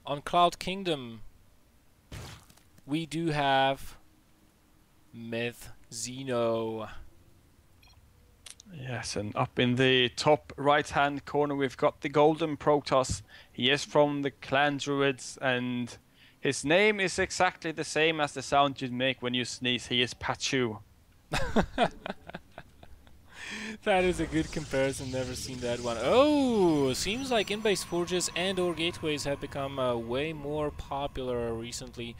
on Cloud Kingdom, we do have Myth Xeno. Yes, and up in the top right-hand corner, we've got the Golden Protoss. He is from the Clan Druids, and his name is exactly the same as the sound you'd make when you sneeze. He is Patjuh. That is a good comparison, never seen that one. Oh, seems like in-base forges and/or gateways have become way more popular recently.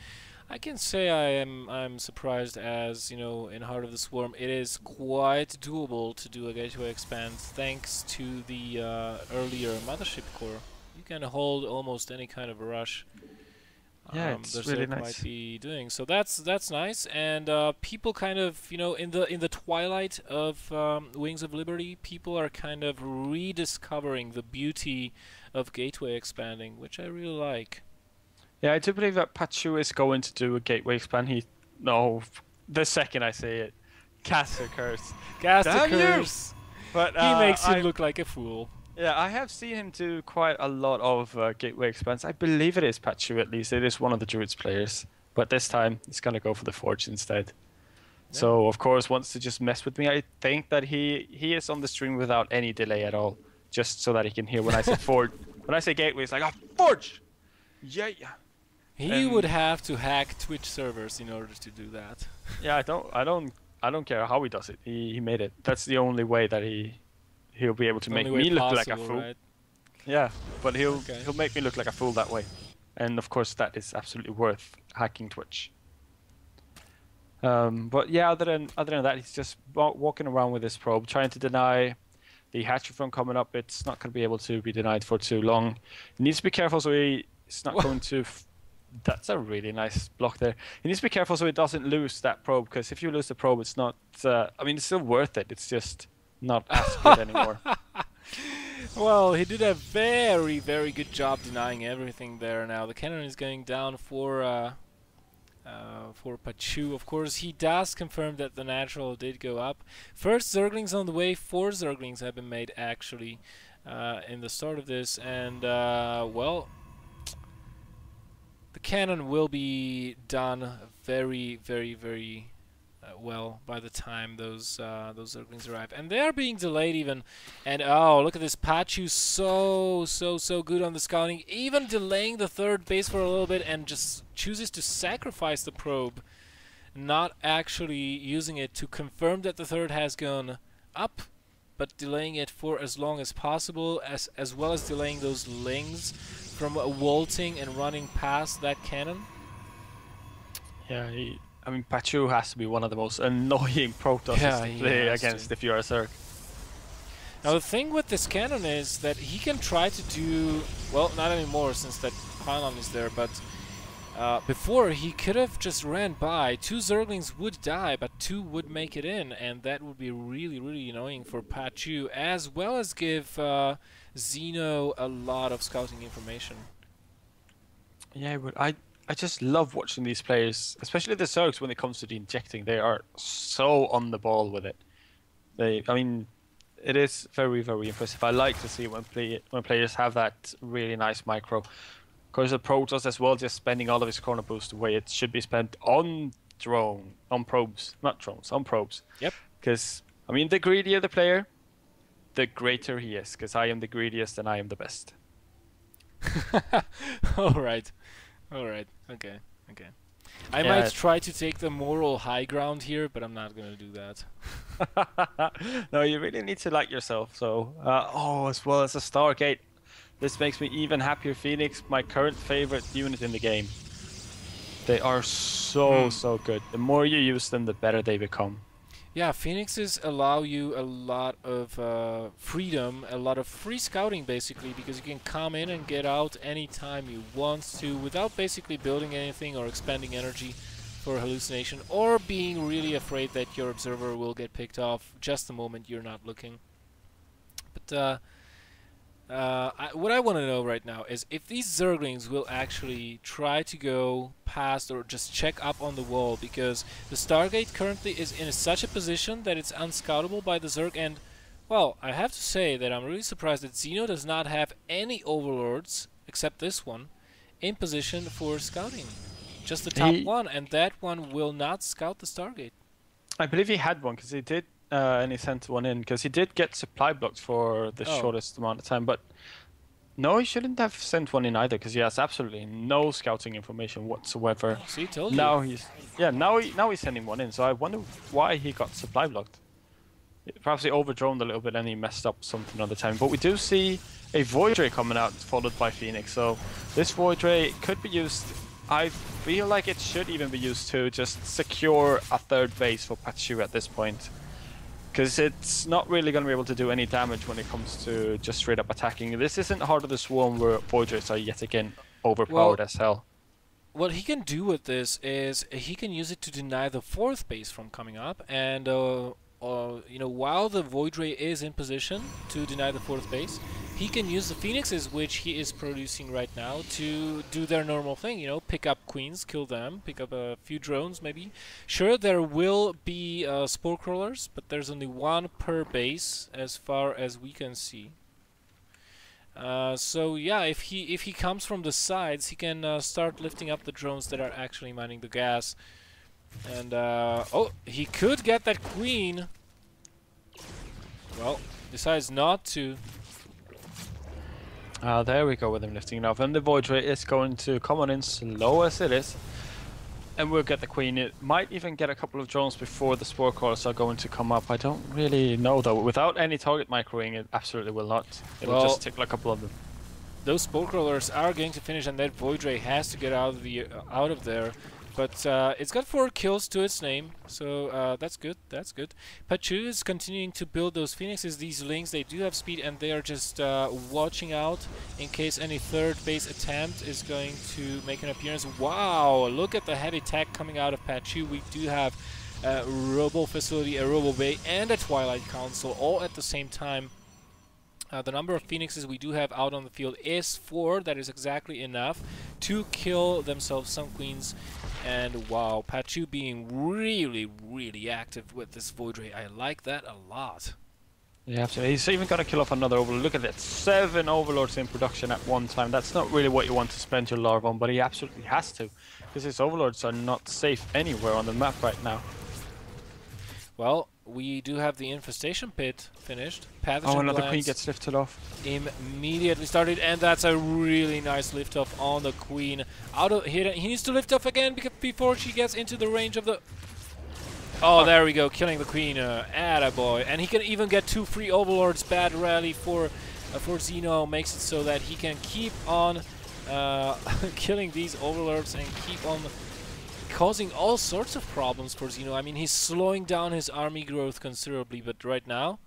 I can say I'm surprised, as you know, in Heart of the Swarm it is quite doable to do a gateway expand thanks to the earlier mothership core. You can hold almost any kind of a rush. Yeah, it's really nice. Might be doing so. That's nice, and people kind of, you know, in the twilight of Wings of Liberty, people are kind of rediscovering the beauty of gateway expanding, which I really like. Yeah, I do believe that Patjuh is going to do a gateway expand. No, the second I say it, Caster Curse. Caster Curse! But he makes you look like a fool. Yeah, I have seen him do quite a lot of gateway expands. I believe it is Patjuh, at least. It is one of the Druids players. But this time, he's going to go for the Forge instead. Yeah. So, of course, wants to just mess with me. I think that he is on the stream without any delay at all. Just so that he can hear when I say Forge. When I say gateway, it's like, oh, Forge! Yeah. He would have to hack Twitch servers in order to do that. Yeah, I don't care how he does it. He made it. That's the only way that he'll be able to make me look like a fool. Right? Yeah, but he'll make me look like a fool that way. And of course that is absolutely worth hacking Twitch. But yeah, other than that, he's just walking around with his probe, trying to deny the hatchery from coming up. It's not going to be able to be denied for too long. He needs to be careful so he's not going to... That's a really nice block there. He needs to be careful so he doesn't lose that probe, because if you lose the probe, it's not... I mean, it's still worth it. It's just not as good anymore. Well, he did a very, very good job denying everything there. Now the cannon is going down for Patjuh. Of course, he does confirm that the natural did go up. First Zerglings on the way. 4 Zerglings have been made actually in the start of this, and well, the cannon will be done very, very, very well by the time those Zerglings arrive, and they are being delayed even. And oh, look at this Patjuh, so good on the scouting, even delaying the third base for a little bit, and just chooses to sacrifice the probe, not actually using it to confirm that the third has gone up, but delaying it for as long as possible, as well as delaying those lings from vaulting and running past that cannon. Yeah, I mean, Patjuh has to be one of the most annoying Protosses to play against if you're a Zerg. Now the thing with this cannon is that he can try to do, well, not anymore since that pylon is there, but before he could have just ran by. 2 Zerglings would die, but 2 would make it in, and that would be really, really annoying for Patjuh, as well as give Xeno a lot of scouting information. Yeah, but I just love watching these players, especially the Zergs when it comes to the injecting. They are so on the ball with it. I mean, it is very, very impressive. I like to see when players have that really nice micro. Of course, the Protoss as well, just spending all of his corner boost the way it should be spent on probes, not drones, on probes. Yep. Because, I mean, the greedier the player, the greater he is. Because I am the greediest and I am the best. Alright. Okay. I might try to take the moral high ground here, but I'm not going to do that. No, you really need to like yourself. So, as well as a Stargate. This makes me even happier. Phoenix, my current favorite unit in the game. They are so good. The more you use them, the better they become. Yeah, Phoenixes allow you a lot of freedom, a lot of free scouting basically, because you can come in and get out anytime you want to without basically building anything or expending energy for hallucination, or being really afraid that your observer will get picked off just the moment you're not looking. But what I want to know right now is if these Zerglings will actually try to go past or just check up on the wall, because the Stargate currently is in such a position that it's unscoutable by the Zerg, and, well, I have to say that I'm really surprised that Xeno does not have any Overlords, except this one, in position for scouting. Just the top He, one, and that one will not scout the Stargate. I believe he had one because he did, and he sent one in because he did get supply blocked for the Oh, shortest amount of time. But no, he shouldn't have sent one in either because he has absolutely no scouting information whatsoever. see, told you. Now he's now he's sending one in. So I wonder why he got supply blocked. Perhaps he overdroned a little bit and he messed up something on the time. But we do see a Void Ray coming out, followed by Phoenix. So this Void Ray could be used. I feel like it should even be used to just secure a third base for Patjuh at this point. Because it's not really going to be able to do any damage when it comes to just straight up attacking. This isn't Heart of the Swarm where Void Rays are yet again overpowered as hell. What he can do with this is he can use it to deny the fourth base from coming up, and you know, while the Void Ray is in position to deny the fourth base, he can use the Phoenixes, which he is producing right now, to do their normal thing. You know, pick up queens, kill them, pick up a few drones, maybe. Sure, there will be spore crawlers, but there's only one per base, as far as we can see. So yeah, if he comes from the sides, he can start lifting up the drones that are actually mining the gas. And oh, he could get that queen. Well, decides not to. There we go with him lifting it off. And the Void Ray is going to come on in slow as it is. And we'll get the queen. It might even get a couple of drones before the spore crawlers are going to come up. I don't really know though. Without any target microing, it absolutely will not. It'll just tickle a couple of them. Those spore crawlers are going to finish, and that Void Ray has to get out of there. But it's got 4 kills to its name, so that's good. That's good. Patjuh is continuing to build those Phoenixes. These Lings, they do have speed, and they are just watching out in case any third base attempt is going to make an appearance. Wow! Look at the heavy tech coming out of Patjuh. We do have a Robo Facility, a Robo Bay, and a Twilight Council all at the same time. The number of Phoenixes we do have out on the field is 4. That is exactly enough to kill themselves some queens. And wow, Patjuh being really, really active with this Void Ray. I like that a lot. Yeah, absolutely. He's even going to kill off another Overlord. Look at that, 7 Overlords in production at one time. That's not really what you want to spend your larva on, but he absolutely has to. Because his Overlords are not safe anywhere on the map right now. Well, we do have the infestation pit finished. Pathogen oh, another glands queen gets lifted off. Immediately started, and that's a really nice lift off on the queen. Out of he needs to lift off again before she gets into the range of the. Oh, there we go, killing the queen. Attaboy, and he can even get 2 free overlords. Bad rally for Xeno makes it so that he can keep on killing these overlords and keep on causing all sorts of problems for Xeno. I mean, he's slowing down his army growth considerably, but right now,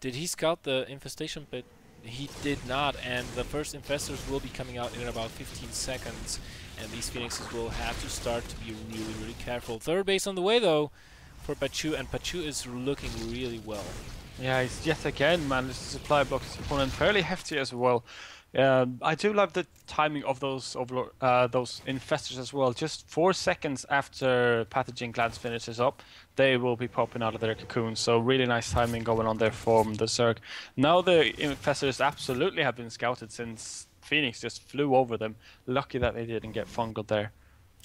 did he scout the infestation pit? He did not, and the first infestors will be coming out in about 15 seconds, and these Phoenixes will have to start to be really, really careful. Third base on the way, though, for Patjuh, and Patjuh is looking really well. Yeah, he's yet again managed to supply block his opponent fairly hefty as well. I do love the timing of those infestors as well. Just 4 seconds after pathogen glands finishes up, they will be popping out of their cocoons. So really nice timing going on there from the Zerg. Now the infestors absolutely have been scouted since Phoenix just flew over them. Lucky that they didn't get fungal there.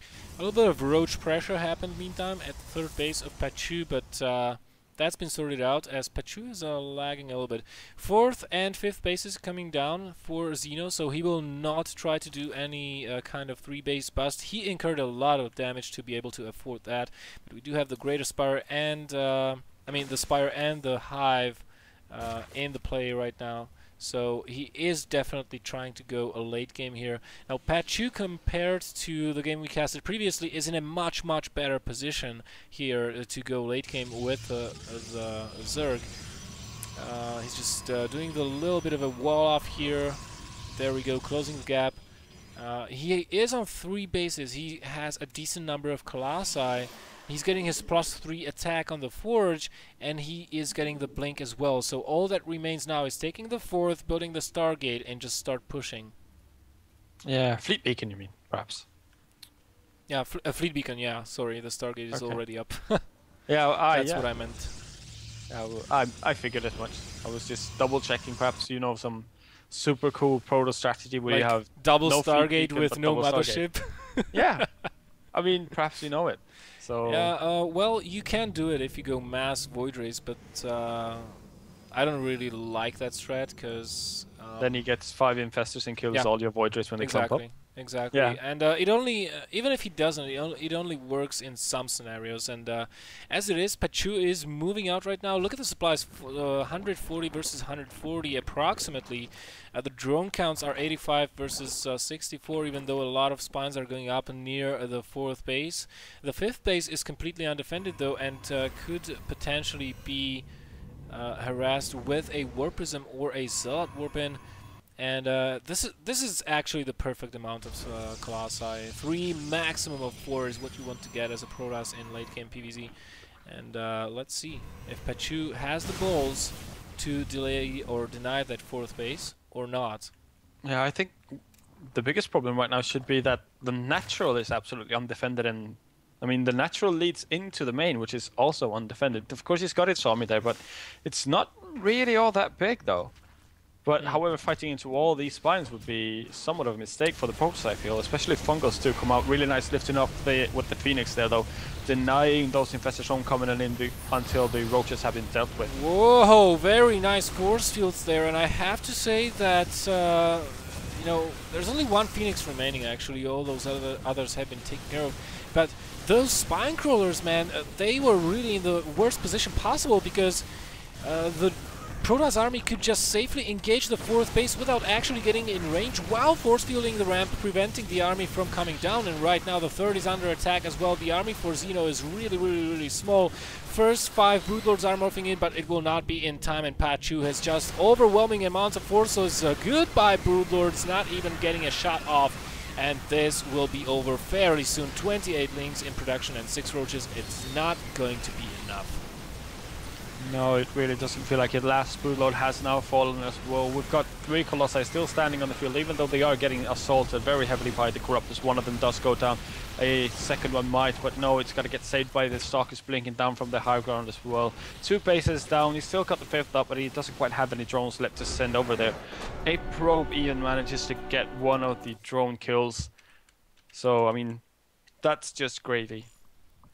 A little bit of roach pressure happened meantime at the third base of Patjuh, but that's been sorted out as Patjuh is lagging a little bit. 4th and 5th bases coming down for Xeno, so he will not try to do any kind of 3-base bust. He incurred a lot of damage to be able to afford that, but we do have the Greater Spire and the Spire and the Hive in the play right now. So he is definitely trying to go a late game here. Now Patjuh, compared to the game we casted previously, is in a much, much better position here to go late game with the Zerg. He's just doing the little bit of a wall off here. There we go, closing the gap. He is on 3 bases. He has a decent number of Colossi. He's getting his +3 attack on the Forge, and he is getting the Blink as well. So all that remains now is taking the 4th, building the Stargate, and just start pushing. Yeah, Fleet Beacon you mean, perhaps? Yeah, a Fleet Beacon, yeah. Sorry, the Stargate is already up. Yeah, that's what I meant. Yeah, well, I figured as much. I was just double checking, perhaps you know some super cool proto strategy where you Like have double no fleet Stargate beacon, with but no double Stargate. mothership. Yeah, I mean, perhaps you know it. So Yeah, well, you can do it if you go mass void race, but I don't really like that strat because then he gets 5 infestors and kills yeah, all your void rays when they clump up. exactly. Yeah, And it only, even if he doesn't, it only works in some scenarios. And as it is, Patjuh is moving out right now. Look at the supplies, 140 versus 140 approximately. The drone counts are 85 versus 64, even though a lot of spines are going up near the 4th base. The 5th base is completely undefended though, and could potentially be harassed with a Warp Prism or a Zealot Warpin. And this is actually the perfect amount of Colossi. 3, maximum of 4 is what you want to get as a Protoss in late game PvZ. And let's see if Patjuh has the balls to delay or deny that 4th base or not. yeah. I think the biggest problem right now should be that the natural is absolutely undefended, and I mean the natural leads into the main, which is also undefended. Of course, he's got its army there, but it's not really all that big though. But however, fighting into all these spines would be somewhat of a mistake for the Protoss, I feel, especially if Fungus to come out really nice, lifting up with the Phoenix there though, denying those infestors from coming in until the roaches have been dealt with. Whoa, very nice force fields there, and I have to say that you know, there's only one Phoenix remaining actually. All those others have been taken care of, but those spine crawlers, man, they were really in the worst position possible because the Protoss army could just safely engage the 4th base without actually getting in range while force fielding the ramp, preventing the army from coming down. And right now the 3rd is under attack as well. The army for Xeno is really small. First 5 Broodlords are morphing in, but it will not be in time, and Patjuh has just overwhelming amounts of forces. Goodbye Broodlords, not even getting a shot off. And this will be over fairly soon. 28 links in production and 6 roaches. It's not going to be enough. No, it really doesn't feel like it. Last Broodlord has now fallen as well. We've got 3 Colossi still standing on the field, even though they are getting assaulted very heavily by the Corruptors. One of them does go down. A second one might, but no, it's got to get saved by the Stalkers blinking down from the high ground as well. 2 bases down. He's still got the 5th up, but he doesn't quite have any drones left to send over there. A probe even manages to get one of the drone kills. So, I mean, that's just gravy.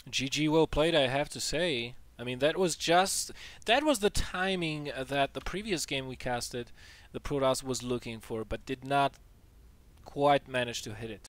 GG, well played, I have to say. I mean, that was the timing that the previous game we casted, the Protoss was looking for, but did not quite manage to hit it.